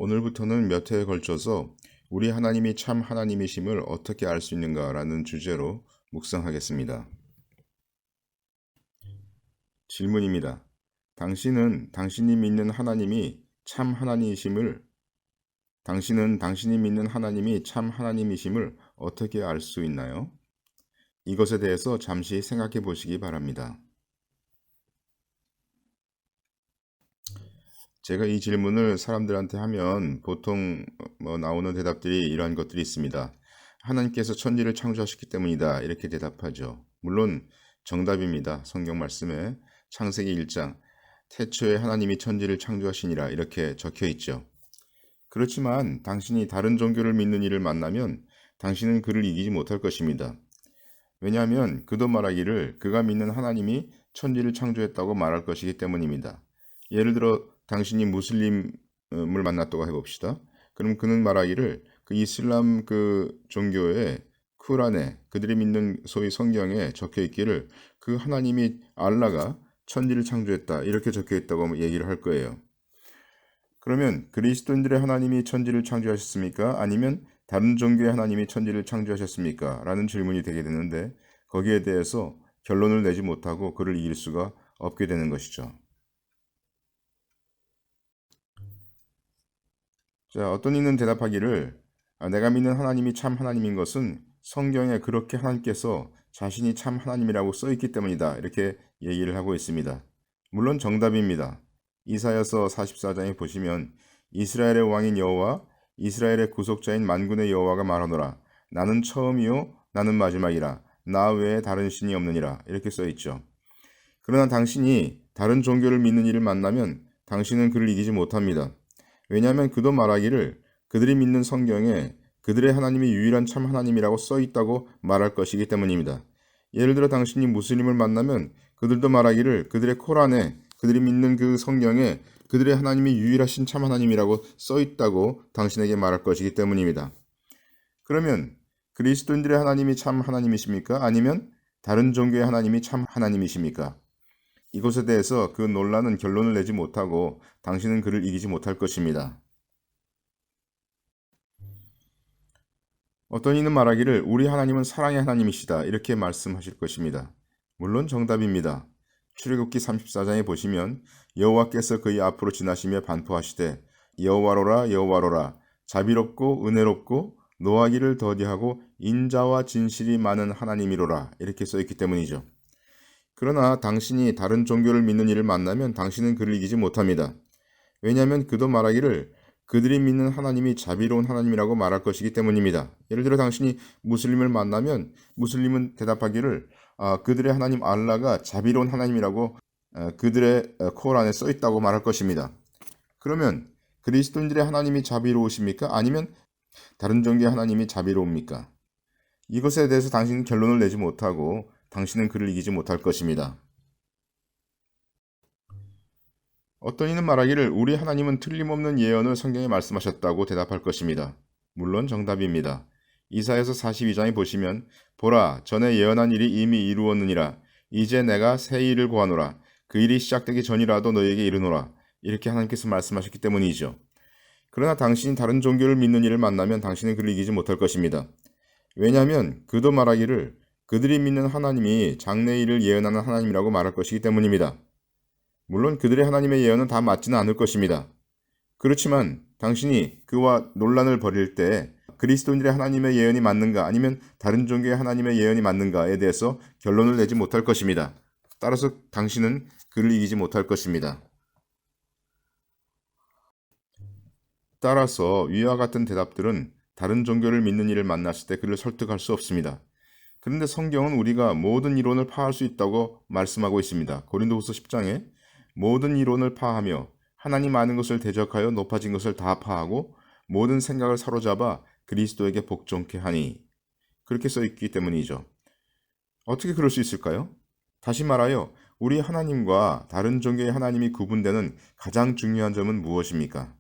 오늘부터는 몇 회에 걸쳐서 우리 하나님이 참 하나님이심을 어떻게 알 수 있는가라는 주제로 묵상하겠습니다. 질문입니다. 당신이 믿는 하나님이 참 하나님이심을 어떻게 알 수 있나요? 이것에 대해서 잠시 생각해 보시기 바랍니다. 제가 이 질문을 사람들한테 하면 보통 나오는 대답들이 이러한 것들이 있습니다. 하나님께서 천지를 창조하셨기 때문이다. 이렇게 대답하죠. 물론 정답입니다. 성경 말씀에 창세기 1장 태초에 하나님이 천지를 창조하시니라 이렇게 적혀 있죠. 그렇지만 당신이 다른 종교를 믿는 이를 만나면 당신은 그를 이기지 못할 것입니다. 왜냐하면 그도 말하기를 그가 믿는 하나님이 천지를 창조했다고 말할 것이기 때문입니다. 예를 들어 당신이 무슬림을 만났다고 해봅시다. 그럼 그는 말하기를 그 이슬람 그 종교의 쿠란에 그들이 믿는 소위 성경에 적혀 있기를 그 하나님이 알라가 천지를 창조했다 이렇게 적혀 있다고 얘기를 할 거예요. 그러면 그리스도인들의 하나님이 천지를 창조하셨습니까? 아니면 다른 종교의 하나님이 천지를 창조하셨습니까? 라는 질문이 되게 되는데 거기에 대해서 결론을 내지 못하고 그를 이길 수가 없게 되는 것이죠. 자, 어떤 이는 대답하기를 내가 믿는 하나님이 참 하나님인 것은 성경에 그렇게 하나님께서 자신이 참 하나님이라고 써있기 때문이다. 이렇게 얘기를 하고 있습니다. 물론 정답입니다. 이사야서 44장에 보시면 이스라엘의 왕인 여호와 이스라엘의 구속자인 만군의 여호와가 말하노라. 나는 처음이요 나는 마지막이라. 나 외에 다른 신이 없느니라. 이렇게 써있죠. 그러나 당신이 다른 종교를 믿는 이를 만나면 당신은 그를 이기지 못합니다. 왜냐하면 그도 말하기를 그들이 믿는 성경에 그들의 하나님이 유일한 참 하나님이라고 써있다고 말할 것이기 때문입니다. 예를 들어 당신이 무슬림을 만나면 그들도 말하기를 그들의 코란에 그들이 믿는 그 성경에 그들의 하나님이 유일하신 참 하나님이라고 써있다고 당신에게 말할 것이기 때문입니다. 그러면 그리스도인들의 하나님이 참 하나님이십니까? 아니면 다른 종교의 하나님이 참 하나님이십니까? 이것에 대해서 그 논란은 결론을 내지 못하고 당신은 그를 이기지 못할 것입니다. 어떤 이는 말하기를 우리 하나님은 사랑의 하나님이시다 이렇게 말씀하실 것입니다. 물론 정답입니다. 출애굽기 34장에 보시면 여호와께서 그의 앞으로 지나시며 반포하시되 여호와로라 여호와로라 자비롭고 은혜롭고 노하기를 더디하고 인자와 진실이 많은 하나님이로라 이렇게 써있기 때문이죠. 그러나 당신이 다른 종교를 믿는 이를 만나면 당신은 그를 이기지 못합니다. 왜냐하면 그도 말하기를 그들이 믿는 하나님이 자비로운 하나님이라고 말할 것이기 때문입니다. 예를 들어 당신이 무슬림을 만나면 무슬림은 대답하기를 그들의 하나님 알라가 자비로운 하나님이라고 그들의 코란에 써있다고 말할 것입니다. 그러면 그리스도인들의 하나님이 자비로우십니까? 아니면 다른 종교의 하나님이 자비로웁니까? 이것에 대해서 당신은 결론을 내지 못하고 당신은 그를 이기지 못할 것입니다. 어떤 이는 말하기를 우리 하나님은 틀림없는 예언을 성경에 말씀하셨다고 대답할 것입니다. 물론 정답입니다. 이사야서 42장에 보시면 보라 전에 예언한 일이 이미 이루었느니라 이제 내가 새 일을 고하노라 그 일이 시작되기 전이라도 너에게 이르노라 이렇게 하나님께서 말씀하셨기 때문이죠. 그러나 당신이 다른 종교를 믿는 이를 만나면 당신은 그를 이기지 못할 것입니다. 왜냐하면 그도 말하기를 그들이 믿는 하나님이 장래일을 예언하는 하나님이라고 말할 것이기 때문입니다. 물론 그들의 하나님의 예언은 다 맞지는 않을 것입니다. 그렇지만 당신이 그와 논란을 벌일 때 그리스도인들의 하나님의 예언이 맞는가 아니면 다른 종교의 하나님의 예언이 맞는가에 대해서 결론을 내지 못할 것입니다. 따라서 당신은 그를 이기지 못할 것입니다. 따라서 위와 같은 대답들은 다른 종교를 믿는 이를 만났을 때 그를 설득할 수 없습니다. 그런데 성경은 우리가 모든 이론을 파할 수 있다고 말씀하고 있습니다. 고린도후서 10장에 모든 이론을 파하며 하나님 아는 것을 대적하여 높아진 것을 다 파하고 모든 생각을 사로잡아 그리스도에게 복종케 하니 그렇게 써있기 때문이죠. 어떻게 그럴 수 있을까요? 다시 말하여 우리 하나님과 다른 종교의 하나님이 구분되는 가장 중요한 점은 무엇입니까?